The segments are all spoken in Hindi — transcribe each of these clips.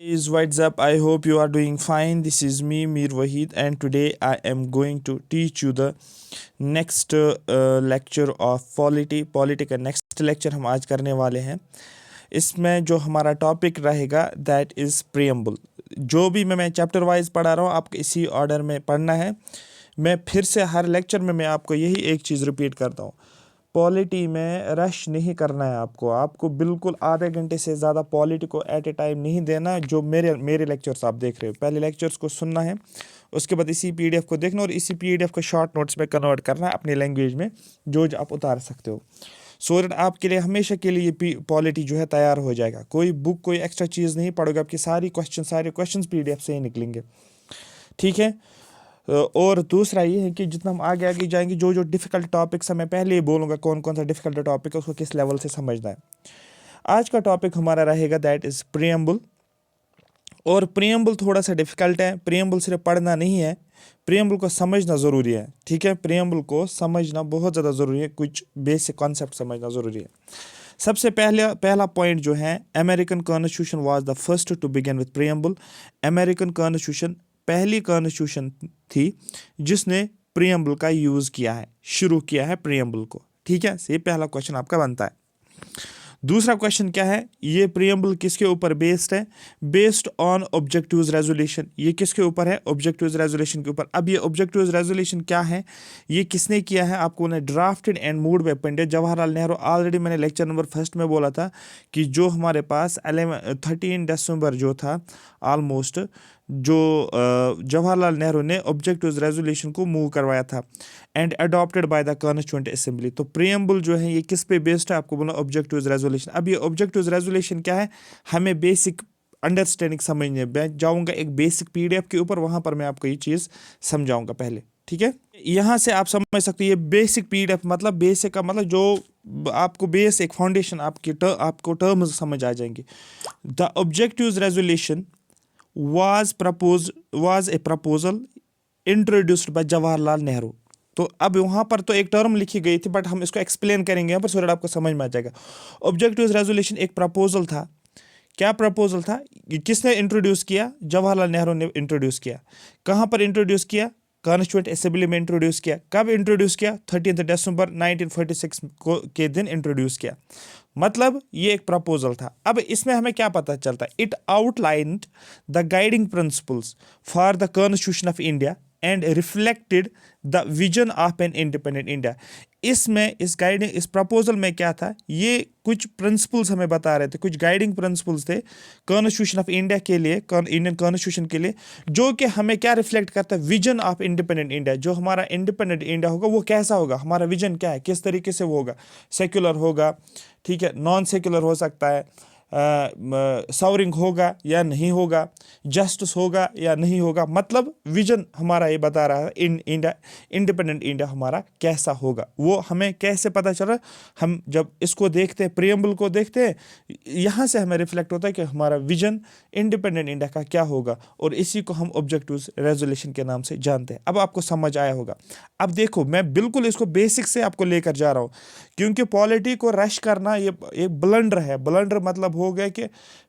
Is what's up? I hope you are doing fine. This is me, Mir Wahid, and today I am going to teach you the next lecture of polity. Polity का next lecture हम आज करने वाले हैं. इसमें जो हमारा टॉपिक रहेगा that is preamble. जो भी मैं चैप्टर वाइज पढ़ा रहा हूँ आपको इसी ऑर्डर में पढ़ना है. मैं फिर से हर लेक्चर में मैं आपको यही एक चीज़ रिपीट करता हूँ. पॉलिटी में रश नहीं करना है आपको बिल्कुल आधे घंटे से ज़्यादा पॉलिटी को एट ए टाइम नहीं देना. जो मेरे लेक्चर्स आप देख रहे हो, पहले लेक्चर्स को सुनना है, उसके बाद इसी पीडीएफ को देखना और इसी पीडीएफ को शॉर्ट नोट्स में कन्वर्ट करना है अपनी लैंग्वेज में जो आप उतार सकते हो. सो दैट आपके लिए हमेशा के लिए पॉलिटी जो है तैयार हो जाएगा. कोई बुक कोई एक्स्ट्रा चीज़ नहीं पढ़ोगे, आपकी सारे क्वेश्चन पीडीएफ से ही निकलेंगे. ठीक है. और दूसरा ये है कि जितना हम आगे आगे जाएंगे जो डिफ़िकल्ट टॉपिक्स हैं मैं पहले ही बोलूँगा कौन कौन सा डिफ़िकल्ट टॉपिक है, उसको किस लेवल से समझना है. आज का टॉपिक हमारा रहेगा दैट इज़ प्रीएम्बल. और प्रीएम्बल थोड़ा सा डिफ़िकल्ट है. प्रीएम्बल सिर्फ पढ़ना नहीं है, प्रीएम्बल को समझना ज़रूरी है. ठीक है, प्रीएम्बल को समझना बहुत ज़्यादा ज़रूरी है, कुछ बेसिक कॉन्सेप्ट समझना ज़रूरी है. सबसे पहला पॉइंट जो है, American constitution was the first to begin with preamble. American constitution पहली कॉन्स्टिट्यूशन थी जिसने प्रीएम्बल का यूज़ किया है, शुरू किया है प्रीएम्बल को. ठीक है, ये पहला क्वेश्चन आपका बनता है. दूसरा क्वेश्चन क्या है, ये प्रीएम्बल किसके ऊपर बेस्ड है? Based on objectives resolution. ये किसके ऊपर है? ऑब्जेक्टिव्स रेजोल्यूशन के ऊपर. अब ये ऑब्जेक्टिव्स रेजोल्यूशन क्या है, ये किसने किया है? आपको उन्हें drafted and moved by Pandit Jawaharlal Nehru. Already मैंने लेक्चर नंबर 1 में बोला था कि जो हमारे पास 13 दिसंबर जो था ऑलमोस्ट, जो जवाहरलाल नेहरू ने ऑब्जेक्टिव्स रेजोल्यूशन को मूव करवाया था and adopted by the constituent assembly. तो प्रीएम्बल जो है ये किस पे बेस्ड है? आपको बोला ऑब्जेक्टिव्स रेजोल्यूशन. अब ये ऑब्जेक्टिव्स रेजोल्यूशन क्या है, हमें बेसिक अंडरस्टैंडिंग समझने. मैं जाऊँगा एक बेसिक पीडीएफ के ऊपर, वहाँ पर मैं आपको ये चीज़ समझाऊँगा पहले. ठीक है, यहाँ से आप समझ सकते हैं ये बेसिक पीडीएफ मतलब बेसिक का मतलब जो आपको बेस एक फाउंडेशन आपको टर्म्स समझ आ जाएंगे. The objectives resolution was a proposal introduced by Jawaharlal Nehru. तो अब वहाँ पर तो एक टर्म लिखी गई थी, बट हम इसको एक्सप्लेन करेंगे यहाँ पर सो दैट आपको समझ में आ जाएगा. ऑब्जेक्टिव्स रेजोल्यूशन एक प्रपोजल था. क्या प्रपोजल था? किसने इंट्रोड्यूस किया? जवाहरलाल नेहरू ने इंट्रोड्यूस किया. कहाँ पर इंट्रोड्यूस किया? कॉन्स्टिट्यूएंट असेंबली में इंट्रोड्यूस किया. कब इंट्रोड्यूस किया? 13 दिसंबर 1946 को के दिन इंट्रोड्यूस किया. मतलब ये एक प्रपोजल था. अब इसमें हमें क्या पता चलता है? It outlined the guiding principles for the constitution of India and reflected the vision of an independent India. इसमें इस प्रपोजल में क्या था, ये कुछ प्रिंसिपल्स हमें बता रहे थे, कुछ गाइडिंग प्रिंसिपल्स थे कॉन्स्टिट्यूशन ऑफ इंडिया के लिए, इंडियन कॉन्स्टिट्यूशन के लिए, जो कि हमें क्या रिफ्लेक्ट करता है? Vision of independent India. जो हमारा इंडिपेंडेंट इंडिया होगा वो कैसा होगा, हमारा विजन क्या है, किस तरीके से वो होगा. सेक्युलर होगा, ठीक है, नॉन सेक्युलर हो सकता है, सॉवरिंग होगा या नहीं होगा, जस्टिस होगा या नहीं होगा. मतलब विजन हमारा ये बता रहा है इंडिया, इंडिपेंडेंट इंडिया हमारा कैसा होगा. वो हमें कैसे पता चल रहा है? हम जब इसको देखते हैं, प्रीएम्बल को देखते हैं, यहाँ से हमें रिफ्लेक्ट होता है कि हमारा विजन इंडिपेंडेंट इंडिया का क्या होगा. और इसी को हम ऑब्जेक्टिव्स रेजोल्यूशन के नाम से जानते हैं. अब आपको समझ आया होगा. अब देखो, मैं बिल्कुल इसको बेसिक से आपको लेकर जा रहा हूँ, क्योंकि पॉलिटी को रश करना ये एक ब्लंडर है. ब्लंडर मतलब हो गया कि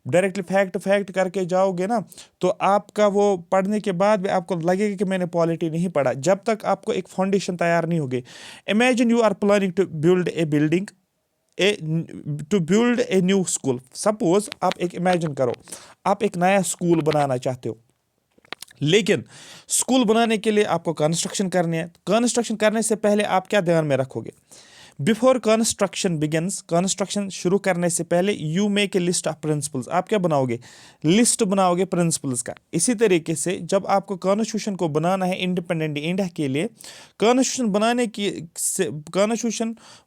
डायरेक्टली फैक्ट करके जाओगे ना, तो आपका वो पढ़ने के बाद भी आपको लगेगा कि मैंने पॉलिटी नहीं पढ़ा, जब तक आपको एक फाउंडेशन तैयार नहीं होगी. Imagine you are planning to build a building, to build a new school. Suppose आप एक इमेजिन करो, आप एक नया स्कूल बनाना चाहते हो, लेकिन स्कूल बनाने के लिए आपको कंस्ट्रक्शन करनी है. कंस्ट्रक्शन करने से पहले आप क्या ध्यान में रखोगे? बिफोर कंस्ट्रक्शन बिगिंस, कंस्ट्रक्शन शुरू करने से पहले you make a list of principles. आप क्या बनाओगे? लिस्ट बनाओगे प्रिंसिपल्स का. इसी तरीके से जब आपको कॉन्स्टिट्यूशन को बनाना है इंडिपेंडेंट इंडिया के लिए, कॉन्स्टिट्यूशन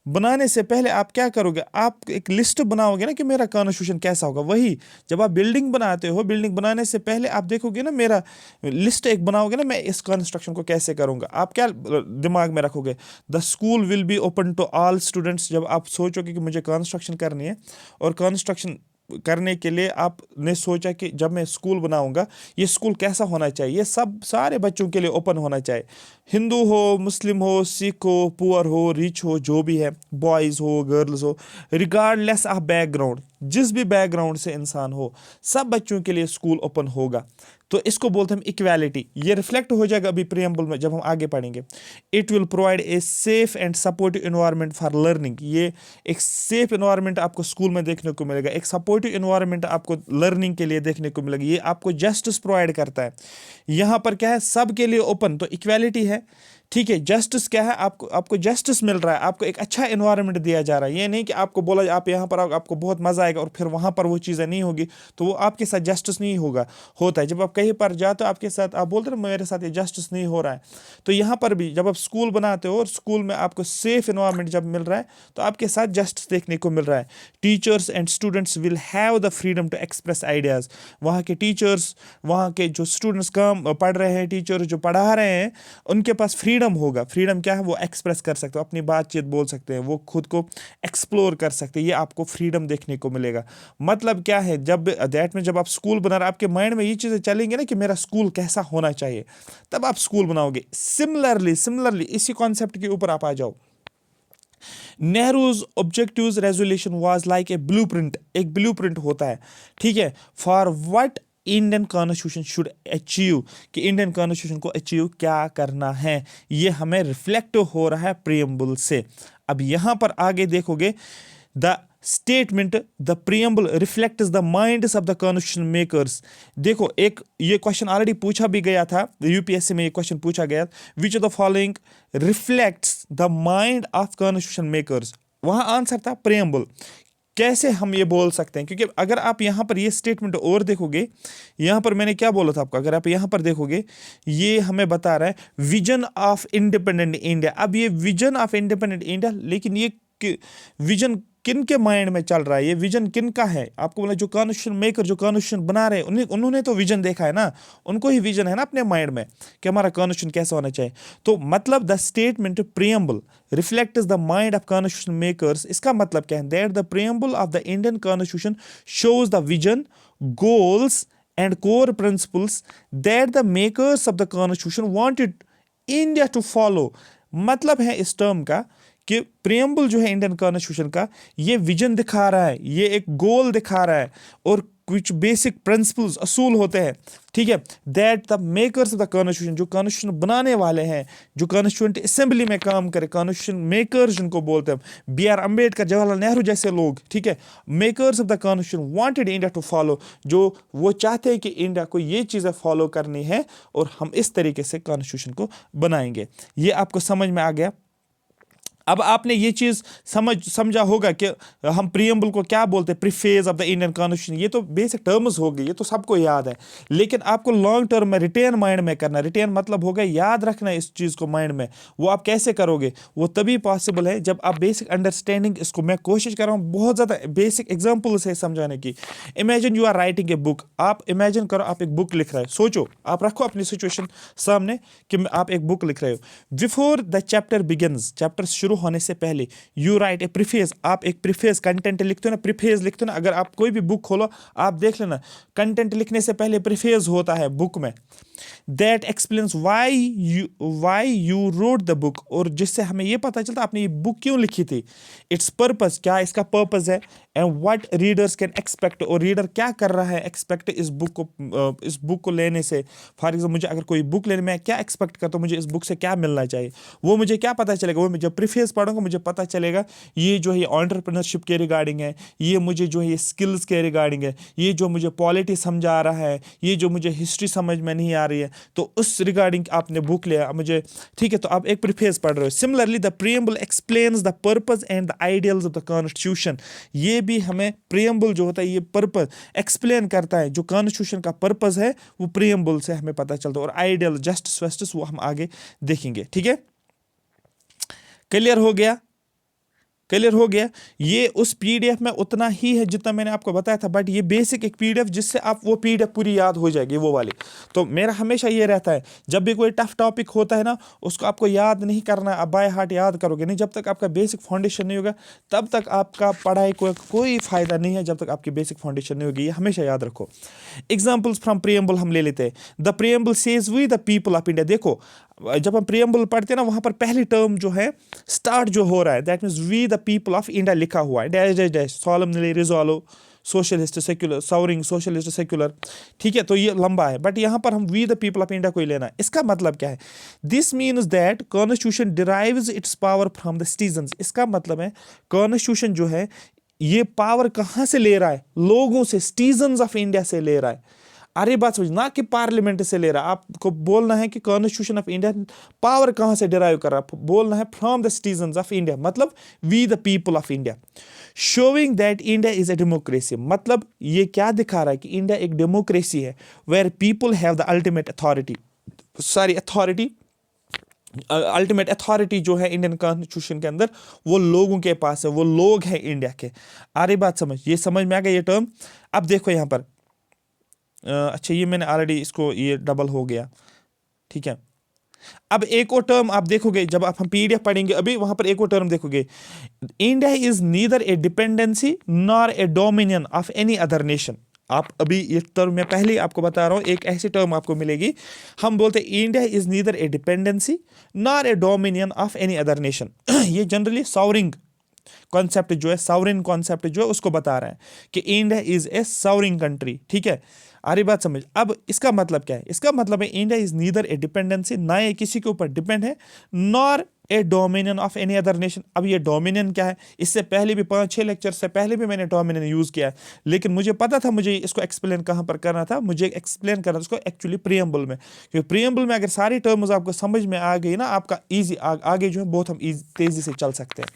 बनाने से पहले आप क्या करोगे? आप एक लिस्ट बनाओगे ना कि मेरा कॉन्स्टिट्यूशन कैसा होगा. वही जब आप बिल्डिंग बनाते हो, बिल्डिंग बनाने से पहले आप देखोगे ना, मेरा लिस्ट एक बनाओगे ना, मैं इस कंस्ट्रक्शन को कैसे करूंगा. आप क्या दिमाग में रखोगे? The school will be open to all students. जब आप सोचोगे कि मुझे कंस्ट्रक्शन करनी है, और कंस्ट्रक्शन करने के लिए आपने सोचा कि जब मैं स्कूल बनाऊंगा, ये स्कूल कैसा होना चाहिए? सब सारे बच्चों के लिए ओपन होना चाहिए. हिंदू हो, मुस्लिम हो, सिख हो, पुअर हो, रिच हो, जो भी है, बॉयज़ हो, गर्ल्स हो, रिगार्डलेस ऑफ बैकग्राउंड, जिस भी बैकग्राउंड से इंसान हो, सब बच्चों के लिए स्कूल ओपन होगा। तो इसको बोलते हैं इक्वालिटी। ये रिफ्लेक्ट हो जाएगा अभी प्रियम्बल में जब हम आगे पढ़ेंगे। It will provide a safe and supportive environment for learning. ये एक सेफ इन्वायरमेंट आपको स्कूल में देखने को मिलेगा, एक सपोर्टिव इन्वायरमेंट आपको लर्निंग के लिए देखने को मिलेगा। ये आपको जस्टिस प्रोवाइड करता है। यहाँ पर क्या है, सबके लिए ओपन, तो इक्वालिटी है, ठीक है। जस्टिस क्या है, आपको जस्टिस मिल रहा है, आपको एक अच्छा इन्वायरमेंट दिया जा रहा है। ये नहीं कि आपको बोला आप यहाँ पर आपको बहुत मजा आएगा और फिर वहां पर वो चीज़ें नहीं होगी, तो वो आपके साथ जस्टिस नहीं होगा। होता है जब आप कहीं पर जाते हो, आपके साथ आप बोलते हो मेरे साथ ये जस्टिस नहीं हो रहा है। तो यहाँ पर भी जब आप स्कूल बनाते हो और स्कूल में आपको सेफ इन्वायरमेंट जब मिल रहा है, तो आपके साथ जस्टिस देखने को मिल रहा है। Teachers and students will have the freedom to express ideas. वहाँ के टीचर्स, वहाँ के जो स्टूडेंट्स काम पढ़ रहे हैं, टीचर जो पढ़ा रहे हैं, उनके पास फ्रीडम होगा। फ्रीडम क्या है, वो एक्सप्रेस कर सकते हो, अपनी बातचीत बोल सकते हैं, वो खुद को एक्सप्लोर कर सकते हैं। ये आपको फ्रीडम देखने को मिलेगा। मतलब क्या है, जब दैट में जब आप स्कूल बना रहे, आपके माइंड में ये चीज़ें चलेंगे ना कि मेरा स्कूल कैसा होना चाहिए, तब आप स्कूल बनाओगे। सिमिलरली इसी कॉन्सेप्ट के ऊपर आप आ जाओ। Nehru's objectives resolution was like a blueprint. एक ब्लूप्रिंट होता है, ठीक है, for what Indian constitution should achieve, कि इंडियन कॉन्स्टिट्यूशन को अचीव क्या करना है। ये हमें रिफ्लेक्ट हो रहा है प्रियम्बल से। अब यहां पर आगे देखोगे, the statement the preamble reflects the minds of the constitution makers. देखो, एक ये क्वेश्चन ऑलरेडी पूछा भी गया था, यूपीएससी में ये क्वेश्चन पूछा गया, which of the following reflects the mind of constitution makers. वहां आंसर था प्रियम्बल। कैसे हम ये बोल सकते हैं, क्योंकि अगर आप यहाँ पर ये स्टेटमेंट और देखोगे, यहाँ पर मैंने क्या बोला था आपको, अगर आप यहाँ पर देखोगे, ये हमें बता रहा है विजन ऑफ इंडिपेंडेंट इंडिया। अब ये विजन ऑफ इंडिपेंडेंट इंडिया, लेकिन ये विजन किन के माइंड में चल रहा है, ये विजन किन का है? आपको बोला जो कॉन्स्टिट्यूशन मेकर, जो कॉन्स्टिट्यूशन बना रहे हैं, उन्होंने तो विजन देखा है ना, उनको ही विजन है ना अपने माइंड में कि हमारा कॉन्स्टिट्यूशन कैसा होना चाहिए। तो मतलब the statement preamble reflects the mind of constitution makers, इसका मतलब क्या है, that the preamble of the Indian constitution shows the vision, goals and core principles that the makers of the constitution wanted India to follow. मतलब है इस टर्म का कि प्रियम्बल जो है इंडियन कॉन्स्टिट्यूशन का, ये विजन दिखा रहा है, ये एक गोल दिखा रहा है, और कुछ बेसिक प्रिंसिपल्स, असूल होते हैं, ठीक है, that the makers of the constitution, जो कॉन्स्टिट्यूशन बनाने वाले हैं, जो कॉन्स्टिट्यूएंट असेंबली में काम करे, कॉन्स्टिट्यूशन मेकर्स जिनको बोलते हैं, बी.आर. अम्बेडकर, जवाहरलाल नेहरू जैसे लोग, ठीक है, makers of the constitution wanted India to follow, जो वो चाहते हैं कि इंडिया को ये चीज़ें फॉलो करनी है और हम इस तरीके से कॉन्स्टिट्यूशन को बनाएंगे। ये आपको समझ में आ गया। अब आपने ये चीज़ समझा होगा कि हम प्रियम्बल को क्या बोलते हैं, preface of the Indian constitution. ये तो बेसिक टर्म्स हो गए, ये तो सबको याद है, लेकिन आपको लॉन्ग टर्म में रिटेन माइंड में करना। रिटेन मतलब होगा याद रखना इस चीज़ को माइंड में। वो आप कैसे करोगे, वो तभी पॉसिबल है जब आप बेसिक अंडरस्टैंडिंग, इसको मैं कोशिश कर रहा हूँ बहुत ज़्यादा बेसिक एग्जाम्पल से समझाने की। Imagine you are writing a book. आप इमेजिन करो आप एक बुक लिख रहे हो, सोचो, आप रखो अपनी सिचुएशन सामने कि आप एक बुक लिख रहे हो। Before the chapter begins, chapter शुरू होने से पहले, यू राइट ए प्रीफेस, आप एक प्रीफेस कंटेंट लिखते हो ना, प्रीफेस लिखते हो ना। अगर आप कोई भी बुक खोलो, आप देख लेना, कंटेंट लिखने से पहले प्रीफेस होता है बुक में, that explains why you wrote the book, और जिससे हमें ये पता चलता आपने ये बुक क्यों लिखी थी, इट्स पर्पस, क्या इसका पर्पस है, and what readers can expect, और रीडर क्या कर रहा है एक्सपेक्ट इस बुक को लेने से। फॉर एग्जाम्पल, मुझे अगर कोई बुक लेने में क्या एक्सपेक्ट करता हूँ, मुझे इस बुक से क्या मिलना चाहिए, वो मुझे क्या पता चलेगा, वो जब प्रीफेस पढ़ूंगा मुझे पता चलेगा ये जो है एंटरप्रेन्योरशिप के रिगार्डिंग है, ये मुझे जो है स्किल्स के रिगार्डिंग है, ये जो मुझे पॉलिटी समझा रहा है, ये जो मुझे हिस्ट्री समझ में नहीं आ रही है, तो उस रिगार्डिंग आपने बुक लिया मुझे, ठीक है, तो आप एक प्रीफेस पढ़ रहे हो। Similarly the preamble explains the purpose and the ideals of the constitution. ये भी हमें प्रियम्बल जो होता है ये पर्पस एक्सप्लेन करता है, जो कॉन्स्टिट्यूशन का पर्पस है वो प्रियम्बल से हमें पता चलता है, और आइडियल जस्टिस वेस्टिस वो हम आगे देखेंगे, ठीक है। क्लियर हो गया, क्लियर हो गया। ये उस पीडीएफ में उतना ही है जितना मैंने आपको बताया था, बट ये बेसिक एक पीडीएफ जिससे आप वो पीडीएफ पूरी याद हो जाएगी वो वाली। तो मेरा हमेशा ये रहता है, जब भी कोई टफ टॉपिक होता है ना, उसको आपको याद नहीं करना, आप बाय हार्ट याद करोगे नहीं, जब तक आपका बेसिक फाउंडेशन नहीं होगा तब तक आपका पढ़ाई को कोई फायदा नहीं है, जब तक आपकी बेसिक फाउंडेशन नहीं होगी। ये हमेशा याद रखो। एग्जाम्पल्स फ्रॉम प्रियम्बल हम ले लेते हैं। The preamble says we the people of India. देखो, जब हम प्रियम्बल पढ़ते हैं ना, वहां पर पहली टर्म जो है स्टार्ट जो हो रहा है, that means we the people of India लिखा हुआ है, dash dash dash, solemnly resolve socialist secular, sovereign socialist secular, ठीक है, तो ये लंबा है, बट यहाँ पर हम we the people of India को ही लेना है। इसका मतलब क्या है? This means that constitution derives its power from the citizens. इसका मतलब है कॉन्स्टिट्यूशन जो है ये पावर कहाँ से ले रहा है? लोगों से, सिटीजंस ऑफ इंडिया से ले रहा है। अरे बात समझ, ना कि पार्लियामेंट से ले रहा है। आपको बोलना है कि कॉन्स्टिट्यूशन ऑफ इंडिया पावर कहाँ से डिराइव कर रहा है, बोलना है from the citizens of India, मतलब we the people of India. Showing that India is a democracy, मतलब ये क्या दिखा रहा है कि इंडिया एक डेमोक्रेसी है, where people have the ultimate authority, ultimate authority जो है इंडियन कॉन्स्टिट्यूशन के अंदर वो लोगों के पास है, वो लोग हैं इंडिया के। अरे बात समझ, ये समझ में आ गया ये टर्म। अब देखो यहाँ पर अच्छा, ये मैंने ऑलरेडी इसको, ये डबल हो गया, ठीक है। अब एक और टर्म आप देखोगे जब आप हम पीडीएफ पढ़ेंगे अभी, वहां पर एक और टर्म देखोगे, India is neither A dependency nor a dominion of any other nation. आप अभी ये टर्म मैं पहले ही आपको बता रहा हूं, एक ऐसी टर्म आपको मिलेगी, हम बोलते हैं India is neither A dependency nor a dominion of any other nation. ये जनरली सॉवरिंग कॉन्सेप्ट जो है, सॉवरेन कॉन्सेप्ट जो है उसको बता रहा है कि इंडिया इज ए सॉवरिंग कंट्री, ठीक है। अरे बात समझ। अब इसका मतलब क्या है? इसका मतलब है India is neither A dependency, ना ये किसी के ऊपर डिपेंड है, nor a dominion of any other nation. अब ये डोमिनियन क्या है? इससे पहले भी 5-6 लेक्चर से पहले भी मैंने डोमिनियन यूज किया है, लेकिन मुझे पता था मुझे इसको एक्सप्लेन कहाँ पर करना था, मुझे एक्सप्लेन करना उसको एक्चुअली प्रियम्बल में, क्योंकि प्रियम्बल में अगर सारी टर्म्स आपको समझ में आ गई ना, आपका ईजी आगे जो है बहुत हम तेजी से चल सकते हैं।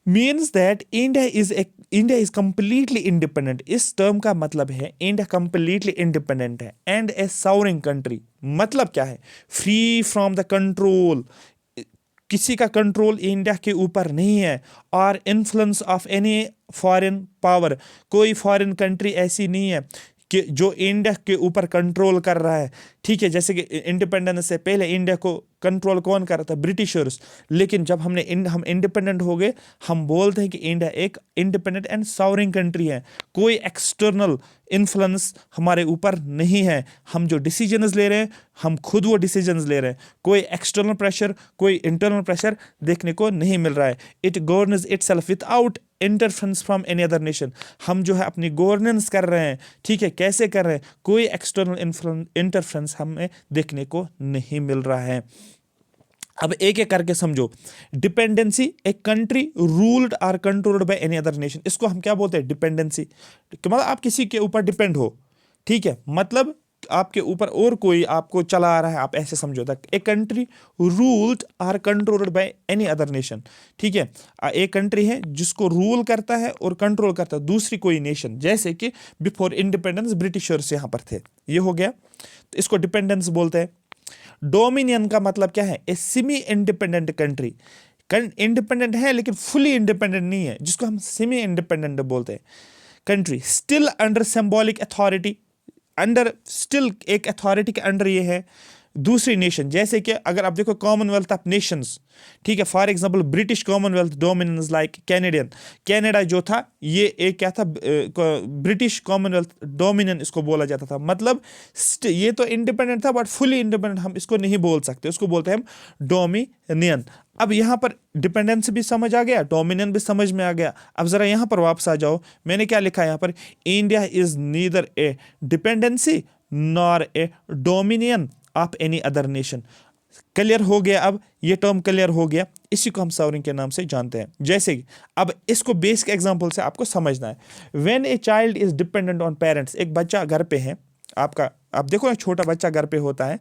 Means that India is completely independent. इस टर्म का मतलब है इंडिया कंप्लीटली इंडिपेंडेंट है एंड ए सॉवरेन कंट्री। मतलब क्या है? फ्री फ्रॉम द कंट्रोल, किसी का कंट्रोल इंडिया के ऊपर नहीं है, और influence of any foreign power, कोई फॉरेन कंट्री ऐसी नहीं है कि जो इंडिया के ऊपर कंट्रोल कर रहा है, ठीक है। जैसे कि इंडिपेंडेंस से पहले इंडिया को कंट्रोल कौन कर रहा था? ब्रिटिशर्स। लेकिन जब हम इंडिपेंडेंट हो गए, हम बोलते हैं कि इंडिया एक इंडिपेंडेंट एंड सॉवरेन कंट्री है, कोई एक्सटर्नल इन्फ्लुएंस हमारे ऊपर नहीं है। हम जो डिसीजंस ले रहे हैं, हम खुद वो डिसीजंस ले रहे हैं, कोई एक्सटर्नल प्रेशर, कोई इंटरनल प्रेशर देखने को नहीं मिल रहा है। It governs itself without interference from any other nation. हम जो है अपनी गवर्नेंस कर रहे हैं, ठीक है। कैसे कर रहे हैं? कोई एक्सटर्नल इंटरफेरेंस हमें देखने को नहीं मिल रहा है। अब एक एक करके समझो। डिपेंडेंसी, एक कंट्री रूल्ड और controlled by any other nation, इसको हम क्या बोलते हैं? डिपेंडेंसी। मतलब आप किसी के ऊपर डिपेंड हो, ठीक है, मतलब आपके ऊपर और कोई आपको चला रहा है, आप ऐसे समझो तक। एक कंट्री रूल्ड और controlled by any other nation, ठीक है। एक कंट्री है जिसको रूल करता है और कंट्रोल करता है दूसरी कोई नेशन, जैसे कि बिफोर इंडिपेंडेंस ब्रिटिशर्स यहाँ पर थे, ये हो गया, तो इसको डिपेंडेंस बोलते हैं। डोमिनियन का मतलब क्या है? A semi independent country, independent है लेकिन फुली इंडिपेंडेंट नहीं है, जिसको हम सेमी इंडिपेंडेंट बोलते हैं। Country still under symbolic authority, under still एक अथॉरिटी के अंडर ये है दूसरी नेशन। जैसे कि अगर आप देखो कॉमनवेल्थ ऑफ नेशंस, ठीक है, for example British Commonwealth dominance like Canadian, Canada जो था ये एक क्या था? ब्रिटिश कॉमनवेल्थ डोमिनियन इसको बोला जाता था। मतलब ये तो इंडिपेंडेंट था बट फुली इंडिपेंडेंट हम इसको नहीं बोल सकते, उसको बोलते हैं हम डोमिनियन। अब यहाँ पर डिपेंडेंस भी समझ आ गया, डोमिनियन भी समझ में आ गया। अब जरा यहाँ पर वापस आ जाओ, मैंने क्या लिखा है यहाँ पर? India is neither A dependency nor a dominion of any other nation. Clear हो गया? अब ये टर्म क्लियर हो गया, इसी को हम सॉवरेन के नाम से जानते हैं। जैसे कि अब इसको बेसिक एग्जांपल से आपको समझना है। When a child is dependent on parents, एक बच्चा घर पे है आपका, आप देखो एक छोटा बच्चा घर पे होता है,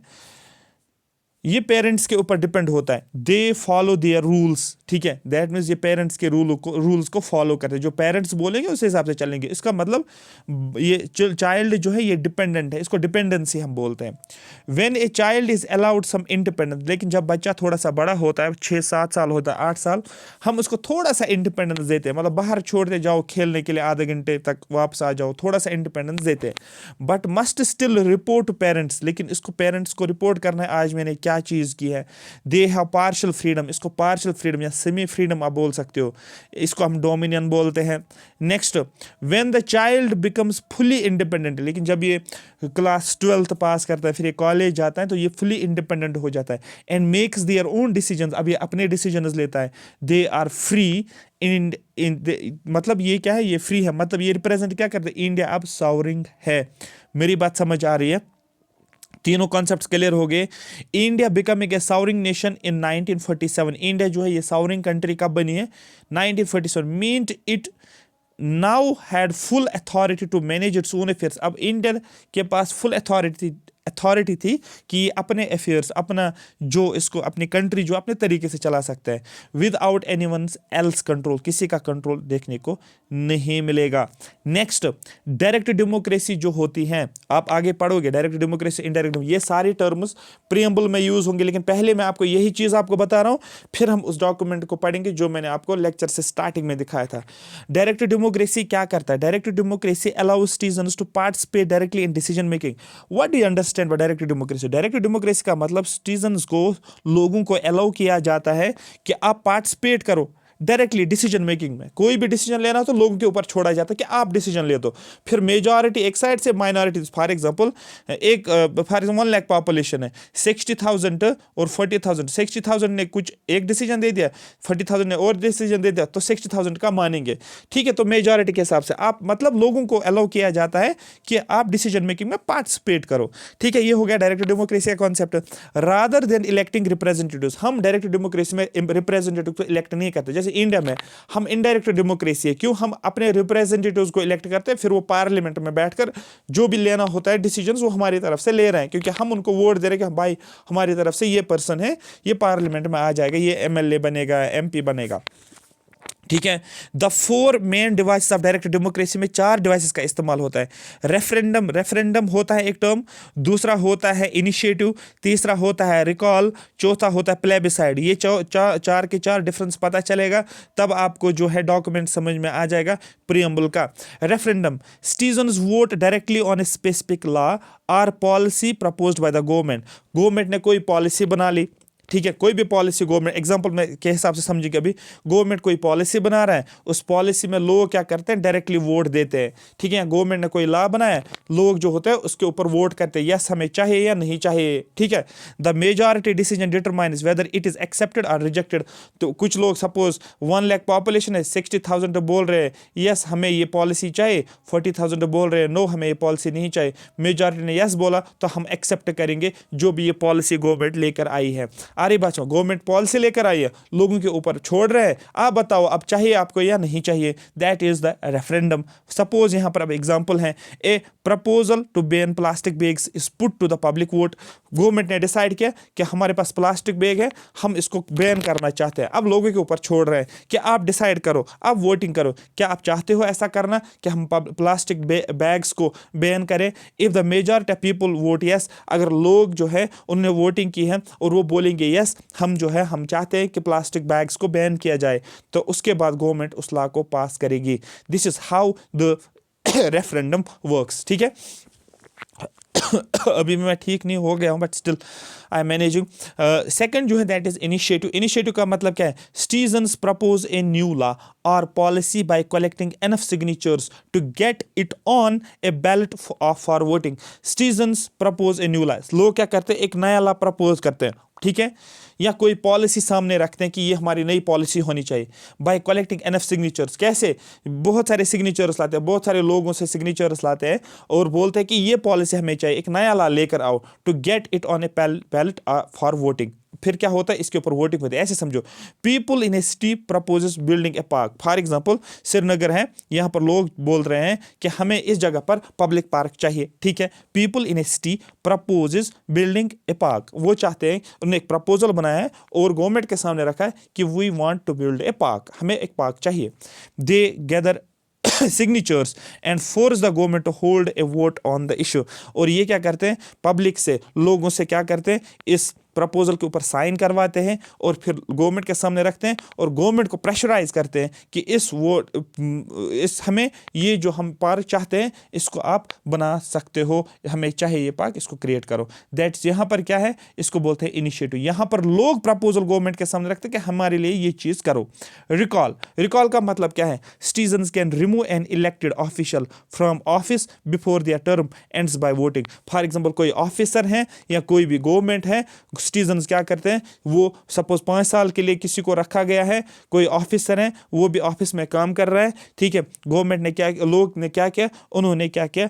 ये पेरेंट्स के ऊपर डिपेंड होता है। दे फॉलो देयर रूल्स, ठीक है, दैट मीन्स ये पेरेंट्स के रूल्स को फॉलो करते हैं, जो पेरेंट्स बोलेंगे उस हिसाब से चलेंगे। इसका मतलब ये चाइल्ड जो है ये डिपेंडेंट है, इसको डिपेंडेंसी हम बोलते हैं। When a child is allowed some independence, लेकिन जब बच्चा थोड़ा सा बड़ा होता है, 6-7 साल होता है, 8 साल, हम उसको थोड़ा सा इंडिपेंडेंस देते हैं, मतलब बाहर छोड़ते जाओ खेलने के लिए, आधे घंटे तक वापस आ जाओ, थोड़ा सा इंडिपेंडेंस देते हैं। But must still report to parents, लेकिन इसको पेरेंट्स को रिपोर्ट करना है। आज मैंने क्या क्या चीज़ की है। दे हैव पार्शियल फ्रीडम, इसको पार्शियल फ्रीडम या सेमी फ्रीडम आप बोल सकते हो, इसको हम डोमिनियन बोलते हैं। Next, when the child becomes fully independent, लेकिन जब ये क्लास 12th पास करता है फिर ये कॉलेज जाता है तो ये फुली इंडिपेंडेंट हो जाता है। And makes their own decisions, अब ये अपने डिसीजंस लेता है। दे आर फ्री इन मतलब ये क्या है, ये फ्री है, मतलब ये रिप्रेजेंट क्या करते हैं, इंडिया अब सॉवरिंग है। मेरी बात समझ आ रही है? तीनों कॉन्सेप्ट्स क्लियर हो गए। India becoming a sovereign nation in 1947, India जो है ये सॉवरिंग कंट्री कब बनी है, 1947, meant it now had full authority to manage its own affairs, अब इंडिया के पास फुल अथॉरिटी थी कि अपने अफेयर्स, अपना जो इसको अपनी कंट्री जो अपने तरीके से चला सकता है, विदाउट एनीवन एल्स कंट्रोल, किसी का कंट्रोल देखने को नहीं मिलेगा। नेक्स्ट, डायरेक्ट डेमोक्रेसी जो होती है, आप आगे पढ़ोगे डायरेक्ट डेमोक्रेसी, इनडायरेक्ट, ये सारी टर्म्स प्रीएम्बल में यूज होंगे, लेकिन पहले मैं आपको यही चीज आपको बता रहा हूं, फिर हम उस डॉक्यूमेंट को पढ़ेंगे जो मैंने आपको लेक्चर से स्टार्टिंग में दिखाया था। डायरेक्ट डेमोक्रेसी क्या करता है, direct democracy allows citizens to participate directly in decision making. What do you understand by direct democracy? Direct democracy का मतलब सिटीजन्स को, लोगों को अलाउ किया जाता है कि आप पार्टिसिपेट करो डायरेक्टली डिसीजन मेकिंग में। कोई भी डिसीजन लेना तो लोगों के ऊपर छोड़ा जाता है कि आप डिसीजन ले दो, फिर मेजॉरिटी एक साइड से, minority, for example 1 lakh population है, 60,000 और 40,000, 60,000 ने कुछ एक डिसीजन दे दिया, 40,000 ने और डिसीजन दे दिया, तो 60,000 का मानेंगे, ठीक है। तो मेजॉरिटी के हिसाब से आप, मतलब लोगों को अलाउ किया जाता है कि आप डिसीजन मेकिंग में पार्टिसिपेट करो, ठीक है। ये हो गया डायरेक्ट डेमोक्रेसी का concept. Rather than electing representatives, हम डायरेक्ट डेमोक्रेसी में रिप्रेजेंटेटिव को इलेक्ट नहीं करते, जैसे इंडिया में हम इनडायरेक्ट डेमोक्रेसी है, क्यों, हम अपने रिप्रेजेंटेटिव्स को इलेक्ट करते हैं, फिर वो पार्लियामेंट में बैठकर जो भी लेना होता है डिसीजंस वो हमारी तरफ से ले रहे हैं, क्योंकि हम उनको वोट दे रहे हैं कि भाई हमारी तरफ से ये पर्सन है, ये पार्लियामेंट में आ जाएगा, ये एमएलए बनेगा, एमपी बनेगा, ठीक है। The 4 main devices of direct democracy में 4 डिवाइसेस का इस्तेमाल होता है। रेफरेंडम होता है एक टर्म, दूसरा होता है इनिशिएटिव, तीसरा होता है रिकॉल, चौथा होता है प्लेबिसाइड। ये चार के चार डिफरेंस पता चलेगा तब आपको जो है डॉक्यूमेंट समझ में आ जाएगा प्रीएम्बल का। Referendum, citizens vote directly on a specific law और policy proposed by the government. Government ने कोई पॉलिसी बना ली, ठीक है, कोई भी पॉलिसी गवर्नमेंट, एग्जांपल में के हिसाब से समझिए, अभी गवर्नमेंट कोई पॉलिसी बना रहा है, उस पॉलिसी में लोग क्या करते हैं, डायरेक्टली वोट देते हैं, ठीक है। गवर्नमेंट ने कोई लॉ बनाया, लोग जो होते हैं उसके ऊपर वोट करते हैं, यस हमें चाहिए या नहीं चाहिए, ठीक है। The majority decision determines whether it is accepted और रिजेक्टेड। तो कुछ लोग, सपोज 1 लाख पॉपुलेशन है, 60,000 बोल रहे हैं यस हमें ये पॉलिसी चाहिए, 40,000 बोल रहे हैं नो हमें ये पॉलिसी नहीं चाहिए, मेजॉरिटी ने यस बोला तो हम एक्सेप्ट करेंगे जो भी ये पॉलिसी गवर्नमेंट लेकर आई है। अरे बच्चों, गवर्नमेंट पॉलिसी लेकर आई है, लोगों के ऊपर छोड़ रहे हैं, आप बताओ अब चाहिए आपको या नहीं चाहिए, that is the referendum. Suppose यहां पर अब एग्जांपल है, a proposal to ban plastic bags is put to the public vote. Government ने डिसाइड किया कि हमारे पास प्लास्टिक बैग है, हम इसको बैन करना चाहते हैं, अब लोगों के ऊपर छोड़ रहे हैं कि आप डिसाइड करो, आप वोटिंग करो, क्या आप चाहते हो ऐसा करना कि हम प्लास्टिक बैग्स को बैन करें। If the majority of people vote yes, अगर लोग जो है उन्होंने वोटिंग की है और वो बोलेंगे यस हम जो है हम चाहते हैं कि प्लास्टिक बैग्स को बैन किया जाए, तो उसके बाद गवर्नमेंट उस लॉ को पास करेगी। This is how the referendum works, ठीक है। अभी मैं ठीक नहीं हो गया हूँ but still I am managing. Second जो है दैट इज इनिशिएटिव। इनिशिएटिव का मतलब क्या है, citizens propose a new law और policy by collecting enough signatures to get it on a ballot for voting. Citizens propose a new law, लोग क्या करते हैं, एक नया लॉ प्रपोज करते हैं, ठीक है, या कोई पॉलिसी सामने रखते हैं कि ये हमारी नई पॉलिसी होनी चाहिए, बाय कलेक्टिंग एनफ सिग्नेचर्स। कैसे, बहुत सारे सिग्नेचर्स लाते हैं, बहुत सारे लोगों से सिग्नेचर्स लाते हैं और बोलते हैं कि ये पॉलिसी हमें चाहिए, एक नया लॉ लेकर आओ, to get it on a ballot for voting. फिर क्या होता है, इसके ऊपर वोटिंग होती है। ऐसे समझो, people in A city proposes building A park. For example Srinagar है, यहाँ पर लोग बोल रहे हैं कि हमें इस जगह पर पब्लिक पार्क चाहिए, ठीक है। People in A city proposes building A park, वो चाहते हैं, उन्होंने एक प्रपोजल बनाया है और गवर्नमेंट के सामने रखा है कि we want to build a park, हमें एक पार्क चाहिए। They gather signatures and force the government to hold a vote on the issue। और ये क्या करते हैं, पब्लिक से, लोगों से क्या करते हैं, इस प्रपोजल के ऊपर साइन करवाते हैं और फिर गवर्नमेंट के सामने रखते हैं और गवर्नमेंट को प्रेशराइज करते हैं कि इस हमें ये जो हम पार्क चाहते हैं इसको आप बना सकते हो, हमें चाहिए ये पार्क, इसको क्रिएट करो। दैट्स यहाँ पर क्या है, इसको बोलते हैं इनिशिएटिव। यहाँ पर लोग प्रपोजल गवर्नमेंट के सामने रखते हैं कि हमारे लिए ये चीज़ करो। रिकॉल का मतलब क्या है, citizens can remove an elected official from office before there term ends by voting. For example कोई ऑफिसर है या कोई भी गवर्नमेंट है, सिटीजन्स क्या करते हैं, वो सपोज 5 साल के लिए किसी को रखा गया है, कोई ऑफिसर है, वो भी ऑफिस में काम कर रहा है, ठीक है। गवर्नमेंट ने क्या, लोग ने क्या किया, उन्होंने क्या किया,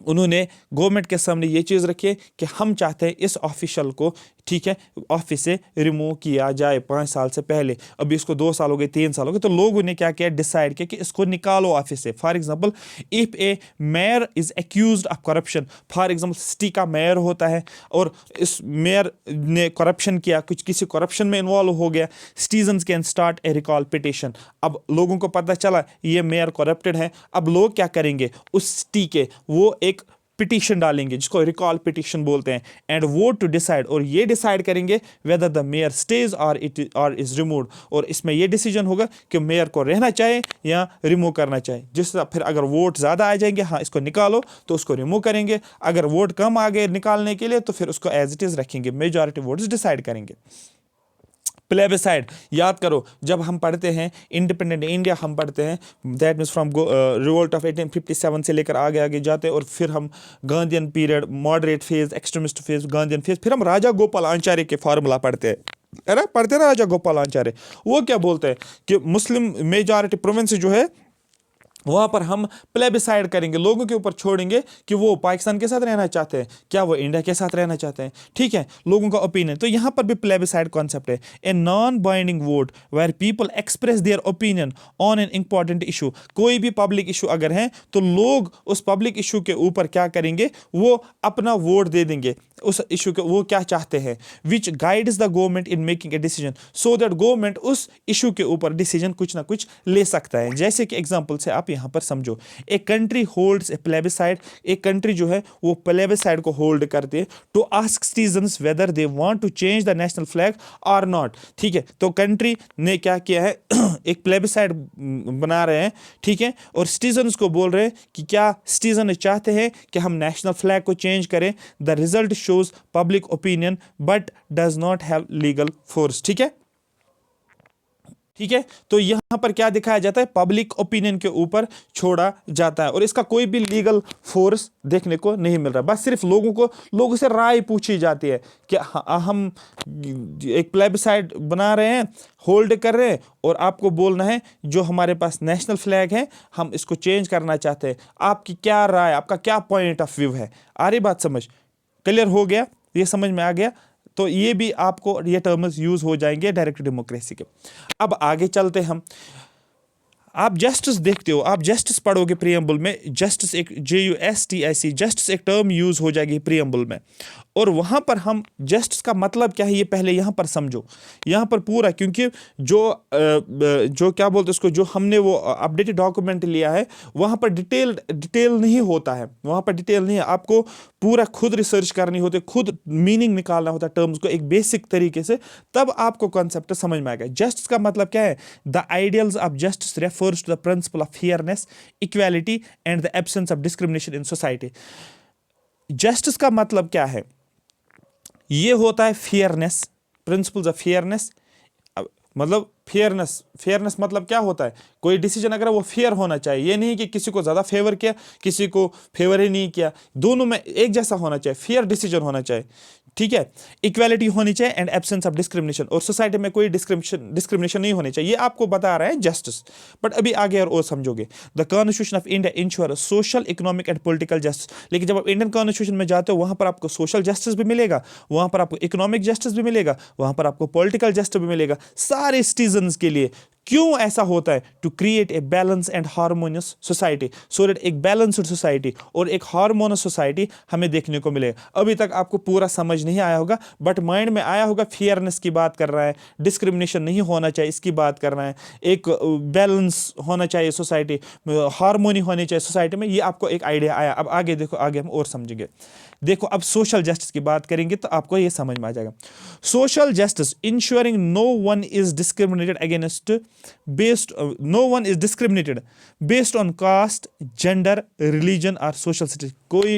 उन्होंने गवर्नमेंट के सामने ये चीज़ रखी है कि हम चाहते हैं इस ऑफिशियल को, ठीक है, ऑफिस से रिमूव किया जाए 5 साल से पहले। अभी इसको 2 साल हो गए, 3 साल हो गए, तो लोगों ने क्या किया, डिसाइड किया कि इसको निकालो ऑफिस से। For example if A mayor is accused of corruption, for example city का मेयर होता है और इस मेयर ने करप्शन किया, कुछ किसी करप्शन में इन्वॉल्व हो गया, citizens can start A recall petition. अब लोगों को पता चला ये मेयर करप्टेड है, अब लोग क्या करेंगे, उस सिटी के वो एक पिटीशन डालेंगे जिसको रिकॉल पिटीशन बोलते हैं, एंड वोट टू डिसाइड, और ये डिसाइड करेंगे वेदर द मेयर स्टेज और इज रिमूव्ड, और इसमें ये डिसीजन होगा कि मेयर को रहना चाहिए या रिमूव करना चाहिए। जिससे फिर अगर वोट ज़्यादा आ जाएंगे, हाँ इसको निकालो, तो उसको रिमूव करेंगे। अगर वोट कम आ गए निकालने के लिए तो फिर उसको एज इट इज़ रखेंगे, मेजॉरिटी वोट्स डिसाइड करेंगे। प्लेबिसाइड, याद करो जब हम पढ़ते हैं इंडिपेंडेंट इंडिया, हम पढ़ते हैं that means from revolt of 1857 से लेकर आगे आगे जाते हैं, और फिर हम Gandhian period, moderate phase, extremist phase, Gandhian phase, फिर हम राजा गोपाल आचार्य के फार्मूला पढ़ते हैं। अरे पढ़ते हैं राजा गोपाल आचार्य, वो क्या बोलते हैं कि मुस्लिम मेजॉरिटी प्रोविंस जो है वहाँ पर हम प्लेबिसाइड करेंगे, लोगों के ऊपर छोड़ेंगे कि वो पाकिस्तान के साथ रहना चाहते हैं, क्या वो इंडिया के साथ रहना चाहते हैं, ठीक है, लोगों का ओपिनियन। तो यहाँ पर भी प्लेबिसाइड कॉन्सेप्ट है, a non binding vote where people express their opinion on an important issue. कोई भी पब्लिक इशू अगर है तो लोग उस पब्लिक इशू के ऊपर क्या करेंगे, वो अपना वोट दे देंगे उस इशू के, वो क्या चाहते हैं, which guides the government in making a decision, so that government उस इशू के ऊपर डिसीजन कुछ ना कुछ ले सकता है। जैसे कि एग्जांपल से आप यहाँ पर समझो, एक कंट्री होल्ड्स ए प्लेबिसाइड, एक कंट्री जो है वो प्लेबिसाइड को होल्ड करती है to ask citizens whether they want to change the national flag और नॉट, ठीक है। तो कंट्री ने क्या किया है एक प्लेबिसाइड बना रहे हैं, ठीक है, और सिटीजन्स को बोल रहे हैं कि क्या सिटीजन चाहते हैं कि हम नेशनल फ्लैग को चेंज करें। The result shows public opinion but does not have legal force, ठीक है, ठीक है। तो यहां पर क्या दिखाया जाता है, पब्लिक ओपिनियन के ऊपर छोड़ा जाता है और इसका कोई भी लीगल फोर्स देखने को नहीं मिल रहा, बस सिर्फ लोगों से राय पूछी जाती है कि हम एक प्लेबिसाइड बना रहे हैं, होल्ड कर रहे हैं, और आपको बोलना है जो हमारे पास नेशनल फ्लैग है हम इसको चेंज करना चाहते हैं, आपकी क्या राय, आपका क्या पॉइंट ऑफ व्यू है। आ रही बात समझ, क्लियर हो गया, ये समझ में आ गया। तो ये भी आपको ये टर्म्स यूज हो जाएंगे डायरेक्ट डेमोक्रेसी के। अब आगे चलते हम, आप जस्टिस देखते हो, आप जस्टिस पढ़ोगे प्रीएम्बल में, जस्टिस एक JUSTIC, जस्टिस एक टर्म यूज हो जाएगी प्रीएम्बल में, और वहां पर हम जस्टिस का मतलब क्या है ये पहले यहां पर समझो। यहां पर पूरा, क्योंकि जो क्या बोलते हैं उसको, जो हमने वो अपडेटेड डॉक्यूमेंट लिया है वहां पर डिटेल नहीं होता है, वहां पर डिटेल नहीं है, आपको पूरा खुद रिसर्च करनी होती है, खुद मीनिंग निकालना होता है टर्म्स को एक बेसिक तरीके से, तब आपको कॉन्सेप्ट समझ में आएगा। जस्टिस का मतलब क्या है, the ideals of justice refers to the principle of fairness, equality and the absence of discrimination in society। Justice का मतलब क्या है, ये होता है फेयरनेस, प्रिंसिपल्स ऑफ फेयरनेस, मतलब फेयरनेस मतलब क्या होता है, कोई डिसीजन अगर वो फेयर होना चाहिए, ये नहीं कि किसी को ज़्यादा फेवर किया किसी को फेवर ही नहीं किया, दोनों में एक जैसा होना चाहिए, फेयर डिसीजन होना चाहिए, ठीक है। इक्वालिटी होनी चाहिए एंड एब्सेंस ऑफ डिस्क्रिमिनेशन, और सोसाइटी में कोई डिस्क्रिमिनेशन नहीं होनी चाहिए, ये आपको बता रहा है जस्टिस। बट अभी आगे और समझोगे, the constitution of India ensure social, economic and political justice. लेकिन जब आप इंडियन कॉन्स्टिट्यूशन में जाते हो वहाँ पर आपको सोशल जस्टिस भी मिलेगा, वहाँ पर आपको इकोनॉमिक जस्टिस भी मिलेगा, वहाँ पर आपको पॉलिटिकल जस्टिस भी मिलेगा, सारे सिटीजन्स के लिए, क्यों ऐसा होता है? To create a balance and harmonious society, so that एक बैलेंस्ड सोसाइटी और एक हार्मोनियस सोसाइटी हमें देखने को मिलेगा। अभी तक आपको पूरा समझ नहीं आया होगा, बट माइंड में आया होगा। फेयरनेस की बात कर रहा है, डिस्क्रिमिनेशन नहीं होना चाहिए इसकी बात कर रहा है, एक बैलेंस होना चाहिए सोसाइटी, हार्मोनी होनी चाहिए सोसाइटी में, ये आपको एक आइडिया आया। अब आगे देखो, आगे हम और समझेंगे। देखो अब सोशल जस्टिस की बात करेंगे तो आपको ये समझ में आ जाएगा। Social justice ensuring no one is discriminated against based no one is discriminated based on caste, gender, religion और सोशल स्टेटस।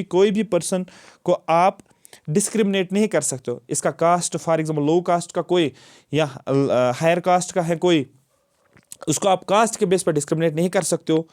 कोई भी पर्सन को आप डिस्क्रिमिनेट नहीं कर सकते हो। इसका caste, for example low caste का कोई या हायर कास्ट का है कोई, उसको आप कास्ट के बेस पर डिस्क्रिमिनेट नहीं कर सकते हो।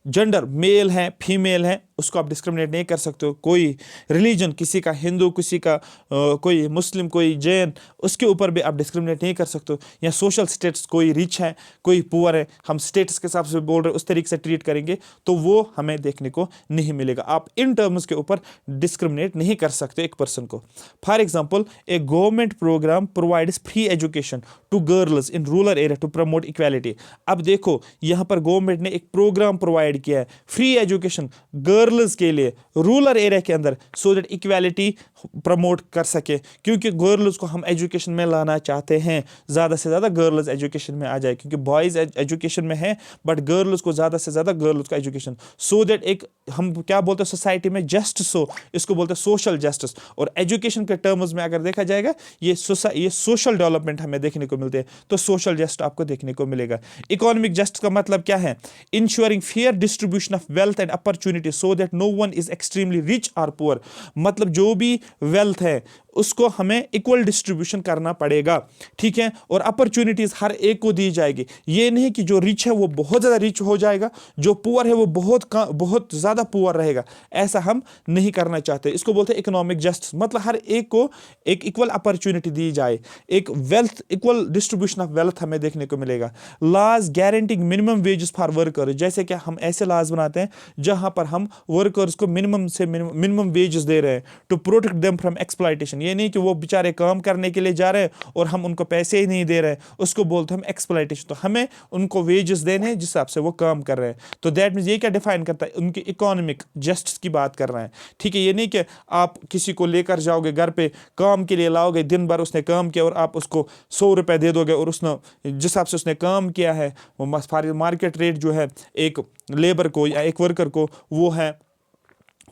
जेंडर मेल है फीमेल है, उसको आप डिस्क्रिमिनेट नहीं कर सकते हो। कोई रिलीजन, किसी का हिंदू, किसी का कोई मुस्लिम, कोई जैन, उसके ऊपर भी आप डिस्क्रिमिनेट नहीं कर सकते हो। या सोशल स्टेटस, कोई रिच है कोई पुअर है, हम स्टेटस के हिसाब से बोल रहे हैं, उस तरीके से ट्रीट करेंगे तो वो हमें देखने को नहीं मिलेगा। आप इन टर्म्स के ऊपर डिस्क्रिमिनेट नहीं कर सकते एक पर्सन को। For example a government program provides free education to girls in rural area to promote equality. अब देखो यहाँ पर गवर्नमेंट ने एक प्रोग्राम प्रोवाइड किया है, फ्री एजुकेशन गर्ल्स के लिए रूरल एरिया के अंदर, सो दैट इक्वालिटी प्रमोट कर सके। क्योंकि गर्ल्स को हम एजुकेशन में लाना चाहते हैं, ज़्यादा से ज़्यादा गर्ल्स एजुकेशन में आ जाए, क्योंकि बॉयज़ एजुकेशन में है बट गर्ल्स को ज़्यादा से ज़्यादा गर्ल्स का एजुकेशन, सो दैट एक हम क्या बोलते हैं सोसाइटी में जस्टिस हो, इसको बोलते हैं सोशल जस्टिस। और एजुकेशन के टर्म्स में अगर देखा जाएगा ये सोशल डेवलपमेंट हमें देखने को मिलते हैं, तो सोशल जस्टिस आपको देखने को मिलेगा। इकोनॉमिक जस्टिस का मतलब क्या है? Ensuring fair distribution of wealth and opportunity so that no one is extremely rich और पुअर। मतलब जो भी वेल्थ है उसको हमें इक्वल डिस्ट्रीब्यूशन करना पड़ेगा, ठीक है। और अपॉर्चुनिटीज हर एक को दी जाएगी। ये नहीं कि जो रिच है वो बहुत ज़्यादा रिच हो जाएगा, जो पुअर है वो बहुत ज़्यादा पुअर रहेगा, ऐसा हम नहीं करना चाहते। इसको बोलते हैं इकोनॉमिक जस्टिस। मतलब हर एक को एक इक्वल अपॉर्चुनिटी दी जाए, एक wealth, equal distribution of wealth हमें देखने को मिलेगा। Laws guaranteeing minimum wages for worker, जैसे कि हम ऐसे लॉज बनाते हैं जहां पर हम वर्कर्स को मिनिमम वेजेस दे रहे हैं to protect them from exploitation. ये नहीं कि वो बेचारे काम करने के लिए जा रहे हैं और हम उनको पैसे ही नहीं दे रहे हैं, उसको बोलते हैं हम एक्सप्लॉयटेशन। तो हमें उनको वेजेस देने हैं जिस हिसाब से वो काम कर रहे हैं। तो दैट मीन्स ये क्या डिफाइन करता है? उनकी इकोनॉमिक जस्टिस की बात कर रहे हैं, ठीक है। ये नहीं कि आप किसी को लेकर जाओगे घर पे, काम के लिए लाओगे, दिन भर उसने काम किया और आप उसको 100 रुपये दे दोगे, और उसने जिस हिसाब से उसने काम किया है वो मार्केट रेट जो है एक लेबर को या एक वर्कर को वो है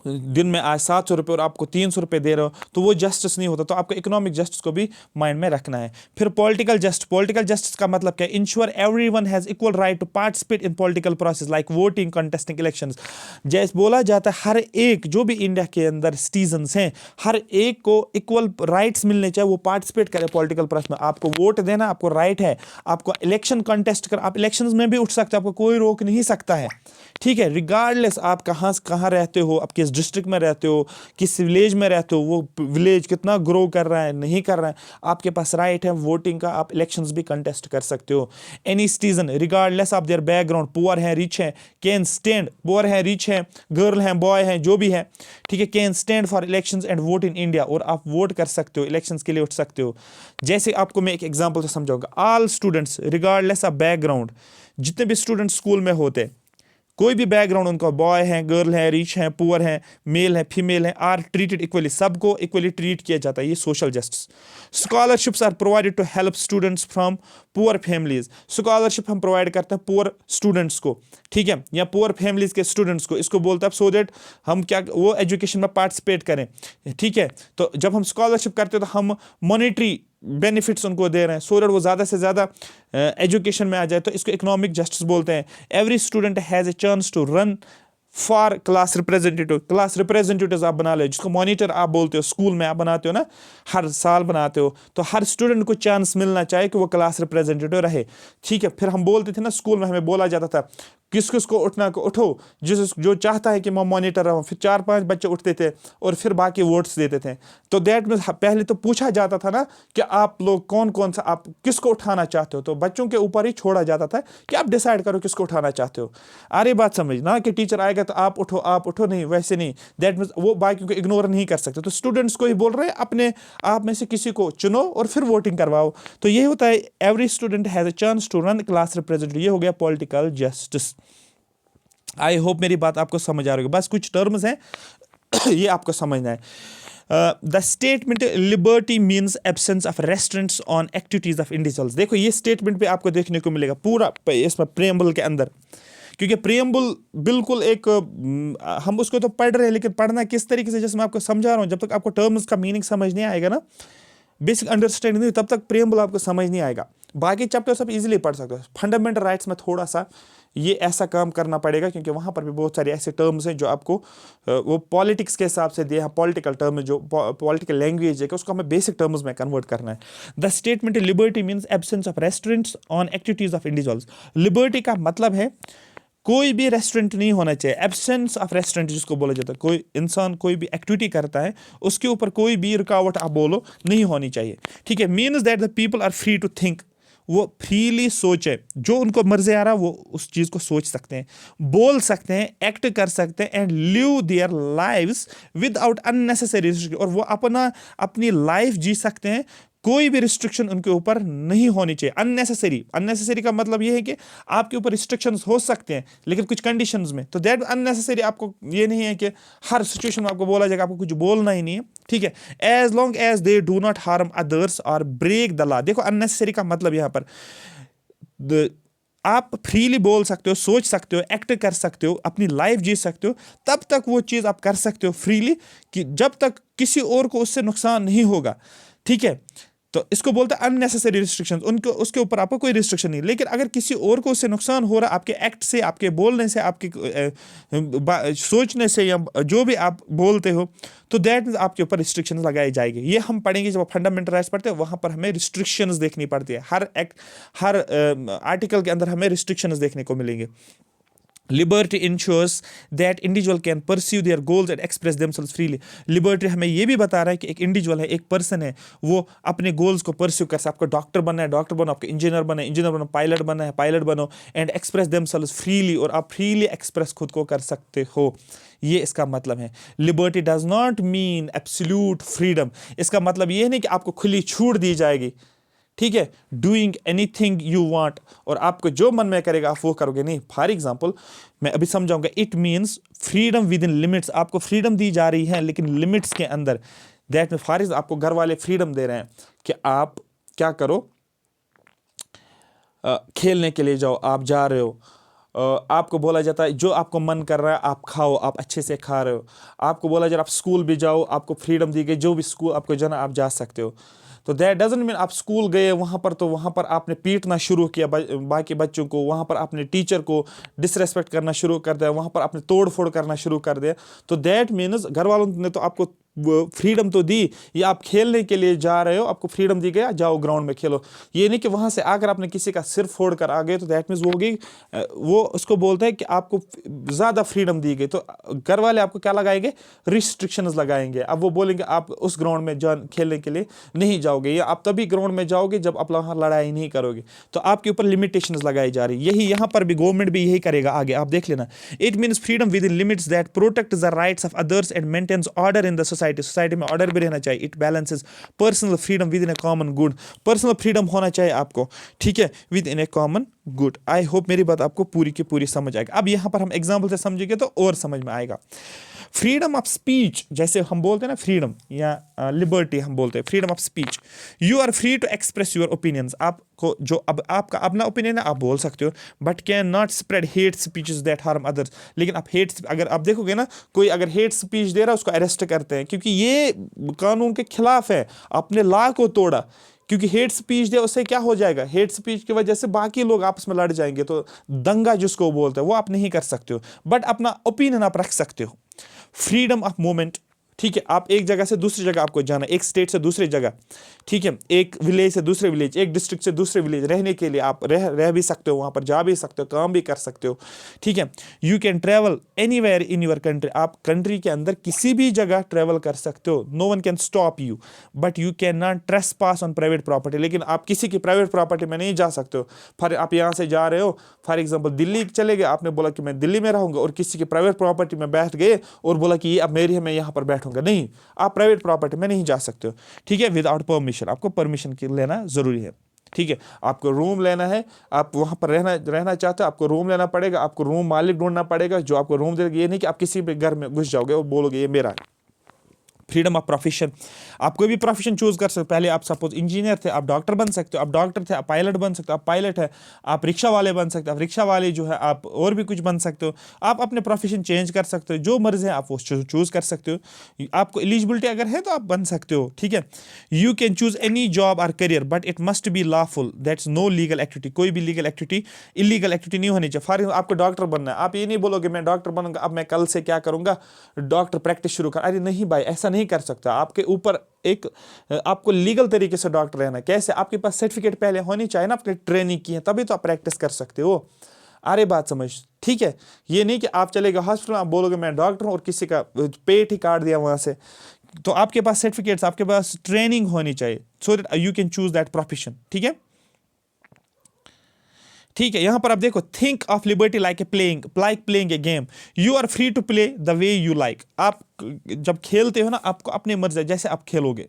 दिन में आज 700 रुपये और आपको 300 रुपये दे रहे हो, तो वो जस्टिस नहीं होता। तो आपको इकोनॉमिक जस्टिस को भी माइंड में रखना है। फिर पॉलिटिकल जस्टिस का मतलब क्या है? Ensure everyone has equal right to participate in political process like voting, contesting elections. जैसे बोला जाता है हर एक जो भी इंडिया के अंदर सिटीजन्स हैं, हर एक को इक्वल राइट्स मिलने चाहिए, वो पार्टिसिपेट करे पॉलिटिकल प्रोसेस में। आपको वोट देना आपको राइट है, आपको इलेक्शन कंटेस्ट कर, आप इलेक्शंस में भी उठ सकते हो, आपको कोई रोक नहीं सकता है, ठीक है। रिगार्डलेस आप कहाँ रहते हो, आप किस डिस्ट्रिक्ट में रहते हो, किस विलेज में रहते हो, वो विलेज कितना ग्रो कर रहा है नहीं कर रहा है, आपके पास राइट है वोटिंग का, आप इलेक्शंस भी कंटेस्ट कर सकते हो। Any citizen regardless of their background, poor है रिच है, कैन स्टैंड, पुअर है रिच है, गर्ल है बॉय है, जो भी है, ठीक है, can stand for elections and vote in India. और आप वोट कर सकते हो, इलेक्शंस के लिए उठ सकते हो। जैसे आपको मैं एक एग्जांपल से समझाऊंगा। All students regardless of background, जितने भी स्टूडेंट्स स्कूल में होते हैं, कोई भी बैकग्राउंड उनका, बॉय है, गर्ल है, रिच है, पुअर है, मेल है, फीमेल है, आर ट्रीटेड इक्वली, सबको इक्वली ट्रीट किया जाता है। ये social justice. Scholarships are provided to help students from poor families. Scholarship हम प्रोवाइड करते हैं पुअर स्टूडेंट्स को, ठीक है, या पुअर फैमिलीज के स्टूडेंट्स को। इसको बोलते हैं सो दैट हम क्या वो एजुकेशन में पार्टिसिपेट करें, ठीक है। तो जब हम स्कॉलरशिप करते हैं तो हम मॉनेटरी बेनिफिट्स उनको दे रहे हैं, सो दैट वो ज़्यादा से ज़्यादा एजुकेशन में आ जाए। तो इसको इकोनॉमिक जस्टिस बोलते हैं। Every student has a chance to run for class representative. Class representative आप बना ले, जिसको मॉनिटर आप बोलते हो, स्कूल में आप बनाते हो ना, हर साल बनाते हो। तो हर स्टूडेंट को चांस मिलना चाहिए कि वो क्लास रिप्रेजेंटेटिव रहे, ठीक है। फिर हम बोलते थे ना, स्कूल में हमें बोला जाता था किस किस को उठना को उठो, जो चाहता है कि मैं मॉनिटर रहूं। फिर 4-5 बच्चे उठते थे और फिर बाकी वोट्स देते थे। तो दैट मीन्स पहले तो पूछा जाता था ना कि आप लोग कौन कौन सा, आप किसको उठाना चाहते हो, तो बच्चों के ऊपर ही छोड़ा जाता था कि आप डिसाइड करो किसको उठाना चाहते हो। अरे बात समझ ना कि टीचर आएगा तो आप उठो, नहीं वैसे नहीं। दैट मीन्स वो बाकियों को इग्नोर नहीं कर सकते। तो स्टूडेंट्स को ही बोल रहे हैं अपने आप में से किसी को चुनो और फिर वोटिंग करवाओ। तो ये होता है every student has a chance to run class representative. ये हो गया पॉलिटिकल जस्टिस। आई होप मेरी बात आपको समझ आ रही है। बस कुछ टर्म्स हैं ये आपको समझना है। The statement liberty means absence of restrictions on activities of individuals. देखो ये स्टेटमेंट भी आपको देखने को मिलेगा पूरा इसमें प्रेम्बल के अंदर, क्योंकि प्रेम्बल बिल्कुल एक हम उसको तो पढ़ रहे हैं, लेकिन पढ़ना किस तरीके से, जैसे मैं आपको समझा रहा हूँ, जब तक आपको टर्म्स का मीनिंग समझ नहीं आएगा ना, बेसिक अंडरस्टैंडिंग नहीं, तब तक प्रेम्बल आपको समझ नहीं आएगा। बाकी चैप्टर सब इजीली पढ़ सकते हो। फंडामेंटल राइट्स में थोड़ा सा ये ऐसा काम करना पड़ेगा, क्योंकि वहाँ पर भी बहुत सारे ऐसे टर्म्स हैं जो आपको वो पॉलिटिक्स के हिसाब से दिए हैं। पॉलिटिकल टर्म जो पॉलिटिकल लैंग्वेज है कि उसको हमें बेसिक टर्म्स में कन्वर्ट करना है। The statement liberty means absence of restrictions on activities of individuals. Liberty का मतलब है कोई भी रेस्टोरेंट नहीं होना चाहिए। एब्सेंस ऑफ रेस्टोरेंट जिसको बोला जाता है, कोई इंसान कोई भी एक्टिविटी करता है उसके ऊपर कोई भी रुकावट आप बोलो नहीं होनी चाहिए। ठीक है। Means that the people are free to think. वो फ्रीली सोचे, जो उनको मर्जी आ रहा है वो उस चीज़ को सोच सकते हैं, बोल सकते हैं, एक्ट कर सकते हैं and live their lives without unnecessary restriction. और वो अपनी लाइफ जी सकते हैं, कोई भी रिस्ट्रिक्शन उनके ऊपर नहीं होनी चाहिए। अननेसेसरी का मतलब ये है कि आपके ऊपर रिस्ट्रिक्शंस हो सकते हैं लेकिन कुछ कंडीशंस में। तो दैट अननेसेसरी आपको ये नहीं है कि हर सिचुएशन में आपको बोला जाएगा, आपको कुछ बोलना ही नहीं है। ठीक है। As long as they do not harm others और ब्रेक द लॉ। देखो अननेसेसरी का मतलब यहाँ पर आप फ्रीली बोल सकते हो, सोच सकते हो, एक्ट कर सकते हो, अपनी लाइफ जी सकते हो, तब तक वो चीज़ आप कर सकते हो फ्रीली, कि जब तक किसी और को उससे नुकसान नहीं होगा। ठीक है। तो इसको बोलते हैं अननेसेसरी रिस्ट्रिक्शंस। उनको उसके ऊपर आपको कोई रिस्ट्रिक्शन नहीं, लेकिन अगर किसी और को उससे नुकसान हो रहा है आपके एक्ट से, आपके बोलने से, आपके सोचने से, या जो भी आप बोलते हो, तो दैट मीन्स आपके ऊपर रिस्ट्रिक्शंस लगाई जाएगी। ये हम पढ़ेंगे जब फंडामेंटल राइट्स पढ़ते हैं, वहाँ पर हमें रिस्ट्रिक्शंस देखनी पड़ती है। हर आर्टिकल के अंदर हमें रिस्ट्रिक्शंस देखने को मिलेंगे। Liberty ensures that individual can pursue their goals and express themselves freely. Liberty हमें ये भी बता रहा है कि एक इंडिविजुअल है, एक पर्सन है, वो अपने गोल्स को परस्यू कर सकता है। आपको डॉक्टर बनना है, डॉक्टर बनो, आपको इंजीनियर बनना है, इंजीनियर बनो, पायलट बनना है, पायलट बनो, एंड एक्सप्रेस देमसेल्व्स फ्रीली। और आप फ्रीली एक्सप्रेस खुद को कर सकते हो, ये इसका मतलब है। Liberty does not mean absolute freedom. इसका मतलब ये नहीं कि आपको खुली छूट दी जाएगी। ठीक है। डूइंग एनीथिंग यू वांट, और आपको जो मन में करेगा आप वो करोगे, नहीं। फॉर एग्जांपल मैं अभी समझाऊंगा। It means freedom within limits. आपको फ्रीडम दी जा रही है लेकिन लिमिट्स के अंदर। दैट में फॉर एग्जांपल आपको घर वाले फ्रीडम दे रहे हैं कि आप क्या करो, खेलने के लिए जाओ, आप जा रहे हो, आपको बोला जाता है जो आपको मन कर रहा है आप खाओ, आप अच्छे से खा रहे हो। आपको बोला जाए आप स्कूल भी जाओ, आपको फ्रीडम दी गई, जो भी स्कूल आपको जाना आप जा सकते हो। तो दैट डजंट मीन आप स्कूल गए वहाँ पर, तो वहाँ पर आपने पीटना शुरू किया बाकी बच्चों को, वहाँ पर आपने टीचर को डिसरेस्पेक्ट करना शुरू कर दिया, वहाँ पर आपने तोड़ फोड़ करना शुरू कर दिया। तो दैट मीन्स घर वालों ने तो आपको फ्रीडम तो दी, ये आप खेलने के लिए जा रहे हो, आपको फ्रीडम दी गया, जाओ ग्राउंड में खेलो। ये नहीं कि वहाँ से आकर आपने किसी का सिर फोड़ कर आ गए, तो दैट मीन्स वो होगी, वो उसको बोलते हैं कि आपको ज़्यादा फ्रीडम दी गई। तो घर वाले आपको क्या लगाएंगे, रिस्ट्रिक्शंस लगाएंगे। अब वो बोलेंगे आप उस ग्राउंड में खेलने के लिए नहीं जाओगे, या आप तभी ग्राउंड में जाओगे जब आप वहाँ लड़ाई नहीं करोगे। तो आपके ऊपर लिमिटेशंस लगाई जा रही। यही यहाँ पर भी गवर्नमेंट भी यही करेगा आगे, आप देख लेना। It means freedom within limits that protect the rights of others and maintains order in the society में ऑर्डर भी रहना चाहिए। It balances personal freedom within a common good. Personal freedom होना चाहिए आपको, ठीक है, within a common good. I hope मेरी बात आपको पूरी की पूरी समझ आएगी। अब यहाँ पर हम एग्जाम्पल से समझेंगे तो और समझ में आएगा। फ्रीडम ऑफ स्पीच, जैसे हम बोलते हैं ना फ्रीडम या लिबर्टी, हम बोलते हैं freedom of speech. You are free to express your opinions. आपको जो अब आपका अपना ओपिनियन है आप बोल सकते हो, but can not spread hate speeches that harm others. लेकिन आप अगर आप देखोगे ना, कोई अगर हेट स्पीच दे रहा है उसको अरेस्ट करते हैं, क्योंकि ये कानून के खिलाफ है, अपने लॉ को तोड़ा। क्योंकि हेट स्पीच दे उससे क्या हो जाएगा, हेट स्पीच की वजह से बाकी लोग आपस में लड़ जाएंगे। तो दंगा जिसको बोलते हैं वो आप नहीं कर सकते हो, बट अपना ओपिनियन आप रख सकते हो। फ्रीडम ऑफ मूवमेंट, ठीक है, आप एक जगह से दूसरी जगह आपको जाना, एक स्टेट से दूसरी जगह, ठीक है, एक विलेज से दूसरे विलेज, एक डिस्ट्रिक्ट से दूसरे विलेज, रहने के लिए आप रह भी सकते हो, वहाँ पर जा भी सकते हो, काम भी कर सकते हो, ठीक है। You can travel anywhere in your country, आप कंट्री के अंदर किसी भी जगह ट्रैवल कर सकते हो, no one can stop you, but you can not trespass on private property, लेकिन आप किसी की प्राइवेट प्रॉपर्टी में नहीं जा सकते हो। फॉर आप यहाँ से जा रहे हो, फॉर एग्जाम्पल दिल्ली चले गए, आपने बोला कि मैं दिल्ली में रहूंगा, और किसी की प्राइवेट प्रॉपर्टी में बैठ गए और बोला कि ये अब मेरी है, मैं यहाँ पर बैठूंगा, नहीं, आप प्राइवेट प्रॉपर्टी में नहीं जा सकते हो, ठीक है, विदाउट परमिशन, आपको परमिशन लेना जरूरी है, ठीक है। आपको रूम लेना है, आप वहां पर रहना चाहते हो, आपको रूम लेना पड़ेगा, आपको रूम मालिक ढूंढना पड़ेगा जो आपको रूम देगा, ये नहीं कि आप किसी भी घर में घुस जाओगे और बोलोगे ये मेरा है। फ्रीडम ऑफ प्रोफेशन, आप कोई भी प्रोफेशन चूज कर सकते हो। पहले आप सपोज इंजीनियर थे, आप डॉक्टर बन सकते हो, आप डॉक्टर थे, आप पायलट बन सकते हो, आप पायलट है, आप रिक्शा वाले बन सकते हो, आप रिक्शा वाले जो है, आप और भी कुछ बन सकते हो, आप अपने प्रोफेशन चेंज कर सकते हो, जो मर्जी है आप वो चूज कर सकते हो, आपको एलिजिबिलिटी अगर है तो आप बन सकते हो, ठीक है। You can choose any job और career but it must be lawful, that's no legal activity, कोई भी लीगल एक्टिविटी, इलीगल एक्टिविटी नहीं होनी चाहिए। फॉर एग्जाम्पल आपको डॉक्टर बनना है, आप ये नहीं बोलोगे मैं डॉक्टर बनूंगा, अब मैं कल से क्या करूंगा, डॉक्टर प्रैक्टिस शुरू कर, अरे नहीं भाई, ऐसा नहीं कर सकता। आपके ऊपर एक आपको लीगल तरीके से डॉक्टर रहना, कैसे, आपके पास सर्टिफिकेट पहले होनी चाहिए ना, आपने ट्रेनिंग की है, तभी तो आप प्रैक्टिस कर सकते हो। अरे बात समझ, ठीक है। ये नहीं कि आप चले गए हॉस्पिटल, आप बोलोगे मैं डॉक्टर हूं और किसी का पेट ही काट दिया वहां से, तो आपके पास सर्टिफिकेट्स, आपके पास ट्रेनिंग होनी चाहिए, so that you can choose that profession, ठीक है। ठीक है, यहां पर आप देखो, think of liberty like playing a game, you are free to play the way you like, आप जब खेलते हो ना, आपको अपने मर्जी जैसे आप खेलोगे,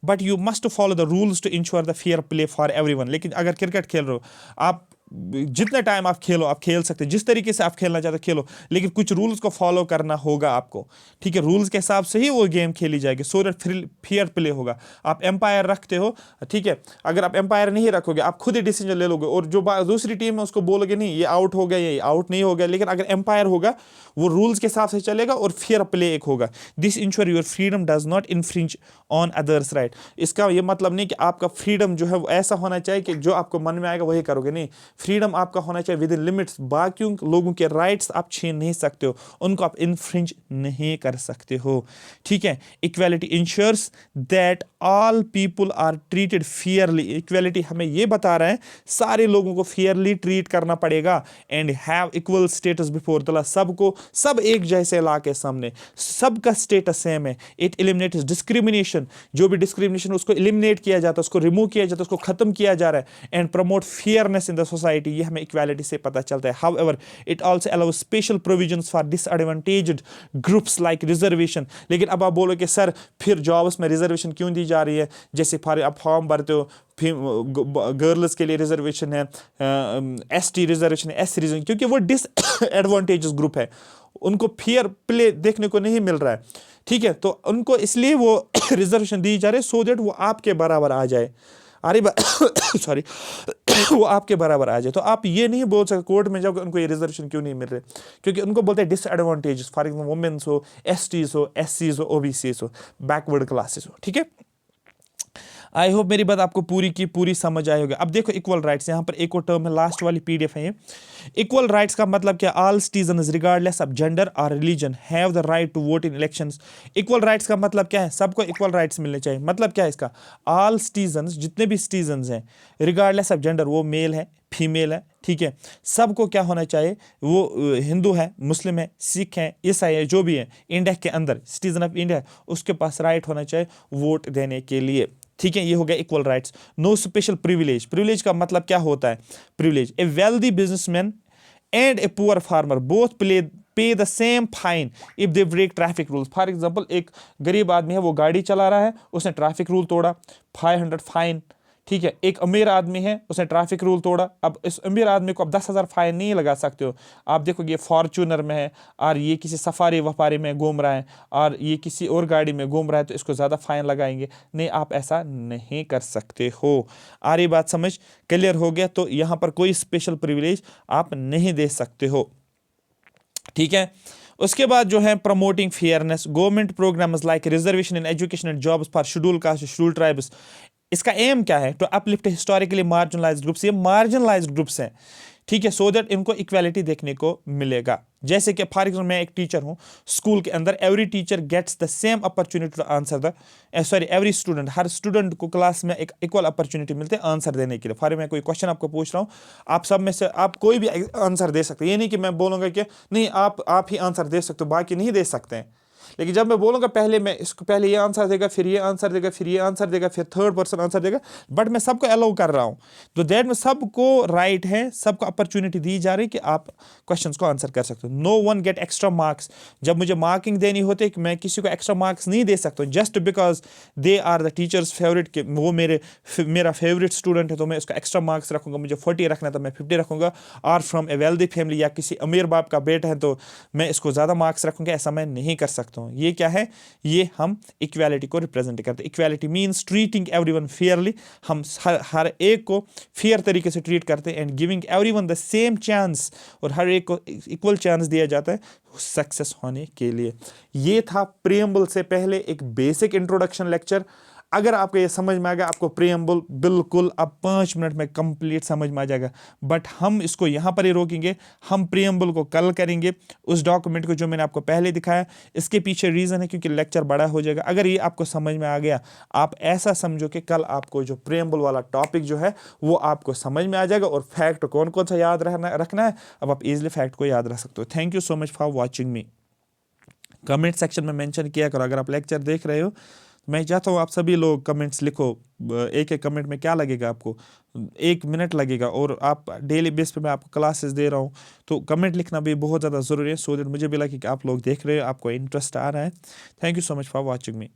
but you must follow the rules to ensure the fair play for everyone. लेकिन अगर क्रिकेट खेल रहे हो आप, जितने टाइम आप खेलो, आप खेल सकते हो, जिस तरीके से आप खेलना चाहते हो खेलो, लेकिन कुछ रूल्स को फॉलो करना होगा आपको, ठीक है। रूल्स के हिसाब से ही वो गेम खेली जाएगी, सो दैट फेयर प्ले होगा। आप एम्पायर रखते हो, ठीक है, अगर आप एम्पायर नहीं रखोगे, आप खुद ही डिसीजन ले लोगे, और जो दूसरी टीम है उसको बोलोगे नहीं ये आउट हो गया, ये आउट नहीं हो गया, लेकिन अगर एम्पायर होगा वो रूल्स के हिसाब से चलेगा और फेयर प्ले एक होगा। This ensure your freedom does not infringe on others right. इसका ये मतलब नहीं कि आपका फ्रीडम जो है वो ऐसा होना चाहिए कि जो आपको मन में आएगा वही करोगे, नहीं, फ्रीडम आपका होना चाहिए विद इन लिमिट्स। बाकियों लोगों के राइट्स आप छीन नहीं सकते हो, उनको आप इन्फ्रिंज नहीं कर सकते हो, ठीक है। Equality ensures that all people are treated fairly, equality हमें ये बता रहा है सारे लोगों को फेयरली ट्रीट करना पड़ेगा, and have equal status before the law, सबको सब एक जैसे लॉ के सामने, सबका स्टेटस सेम है। इट एलिमिनेट्स डिस्क्रिमिनेशन, जो भी डिस्क्रिमिनेशन उसको एलिमिनेट किया जाता है, उसको रिमूव किया जाता है, उसको खत्म किया जा रहा है, and promote fairness in the society, ये हमें इक्वालिटी से पता चलता है। However it also allows special provisions for disadvantaged groups like reservation. लेकिन अब आप बोलो कि सर फिर जॉब्स में रिजर्वेशन क्यों दी जा रही है, जैसे आप फॉर्म भरते हो, गर्ल्स के लिए रिजर्वेशन है, एसटी रिजर्वेशन है, एस रिजर्वेशन, क्योंकि वो डिसएडवांटेजेस ग्रुप है, उनको फेयर प्ले देखने को नहीं मिल रहा है, ठीक है, तो उनको इसलिए वो रिजर्वेशन दी जा रही है, सो दैट वो आपके बराबर आ जाए। अरे सॉरी वो आपके बराबर आ जाए। तो आप ये नहीं बोल सकते कोर्ट में जाओगे उनको ये रिजर्वेशन क्यों नहीं मिल रहे, क्योंकि उनको बोलते हैं डिसएडवांटेजेस, फॉर एग्जाम्पल वुमेन्स हो, एसटीज हो, एससीज हो, ओबीसीज हो, बैकवर्ड क्लासेस हो, ठीक है। आई होप मेरी बात आपको पूरी की पूरी समझ आई होगी। अब देखो इक्वल राइट्स, यहाँ पर एक और टर्म है, लास्ट वाली पीडीएफ है ये। इक्वल राइट्स का मतलब क्या, all citizens regardless of gender और religion have the right to vote in elections. Equal rights का मतलब क्या है, सबको इक्वल राइट्स मिलने चाहिए। मतलब क्या है इसका, ऑल सिटीजन्स, जितने भी सिटीजन्स हैं, रिगार्डलेस ऑफ जेंडर, वो मेल है फीमेल है, ठीक है, सबको क्या होना चाहिए, वो हिंदू है, मुस्लिम है, सिख है, ईसाई है, जो भी है इंडिया के अंदर सिटीजन ऑफ इंडिया, उसके पास राइट होना चाहिए वोट देने के लिए, ठीक है। ये हो गया equal rights. No special privilege, privilege का मतलब क्या होता है, privilege a wealthy businessman and a poor farmer both pay the same fine if they break traffic rules. For example एक गरीब आदमी है, वो गाड़ी चला रहा है, उसने ट्रैफिक रूल तोड़ा, 500 फाइन, ठीक है। एक अमीर आदमी है, उसने ट्रैफिक रूल तोड़ा, अब इस अमीर आदमी को अब 10,000 फाइन नहीं लगा सकते हो। आप देखोगे ये फॉर्चूनर में है और ये किसी सफारी वफारी में घूम रहा है और ये किसी और गाड़ी में घूम रहा है, तो इसको ज़्यादा फाइन लगाएंगे, नहीं, आप ऐसा नहीं कर सकते हो। आ रही बात समझ, क्लियर हो गया। तो यहाँ पर कोई स्पेशल प्रिविलेज आप नहीं दे सकते हो, ठीक है। उसके बाद जो है promoting fairness, government programmes like reservation in education and jobs for schedule caste, schedule tribes, इसका एम क्या है, to uplift historically marginalised groups. ये मार्जिनलाइज्ड ग्रुप्स हैं, ठीक है, सो दैट इनको इक्वालिटी देखने को मिलेगा। जैसे कि फॉर एग्जाम्पल मैं एक टीचर हूं स्कूल के अंदर, every teacher gets the same opportunity to answer the, sorry every student, हर स्टूडेंट को क्लास में एक इक्वल अपॉर्चुनिटी मिलती है आंसर देने के लिए। फॉर मैं कोई क्वेश्चन आपको पूछ रहा हूं, आप सब में से आप कोई भी आंसर दे सकते हैं, ये नहीं कि मैं बोलूंगा कि नहीं आप ही आंसर दे सकते हो बाकी नहीं दे सकते हैं। लेकिन जब मैं बोलूंगा पहले मैं इसको पहले ये आंसर देगा, फिर ये आंसर देगा, फिर ये आंसर देगा, फिर थर्ड पर्सन आंसर देगा, बट मैं सबको अलाउ कर रहा हूं, तो दैट में सबको राइट है, सबको अपॉर्चुनिटी दी जा रही है कि आप क्वेश्चंस को आंसर कर सकते हो। No one get extra marks. जब मुझे मार्किंग देनी होती है, मैं किसी को एक्स्ट्रा मार्क्स नहीं दे सकता just because they are the teachers favourite, के वो मेरा फेवरेट स्टूडेंट है तो मैं उसका एक्स्ट्रा मार्क्स रखूंगा। मुझे 40 रखना है तो मैं 50 रखूंगा। और फ्रॉम ए वेल्दी फैमिली या किसी अमीर बाप का बेटा है तो मैं इसको ज़्यादा मार्क्स रखूंगा, ऐसा मैं नहीं कर सकता हूँ। ये क्या है, ये हम इक्वालिटी को रिप्रेजेंट करते हैं। Equality means treating everyone Fairlie, हम हर एक को फेयर तरीके से ट्रीट करते हैं, and giving everyone the same chance, और हर एक को इक्वल चांस दिया जाता है सक्सेस होने के लिए। ये था प्रीएम्बल से पहले एक बेसिक इंट्रोडक्शन लेक्चर। अगर आपको ये समझ में आ गया, आपको प्रीएम्बल बिल्कुल अब 5 मिनट में कंप्लीट समझ में आ जाएगा, बट हम इसको यहाँ पर ही रोकेंगे। हम प्रीएम्बल को कल करेंगे, उस डॉक्यूमेंट को जो मैंने आपको पहले दिखाया। इसके पीछे रीज़न है क्योंकि लेक्चर बड़ा हो जाएगा। अगर ये आपको समझ में आ गया, आप ऐसा समझो कि कल आपको जो प्रीएम्बल वाला टॉपिक जो है वो आपको समझ में आ जाएगा, और फैक्ट कौन कौन सा याद रखना है, अब आप इजिली फैक्ट को याद रख सकते हो। Thank you so much for watching me. Comment section में मेंशन किया करो अगर आप लेक्चर देख रहे हो। मैं चाहता हूँ आप सभी लोग कमेंट्स लिखो। एक एक कमेंट में क्या लगेगा आपको, 1 मिनट लगेगा, और आप डेली बेस पे मैं आपको क्लासेस दे रहा हूँ, तो कमेंट लिखना भी बहुत ज़्यादा ज़रूरी है, सो दैट मुझे भी लगे कि आप लोग देख रहे हो, आपको इंटरेस्ट आ रहा है। Thank you so much for watching me.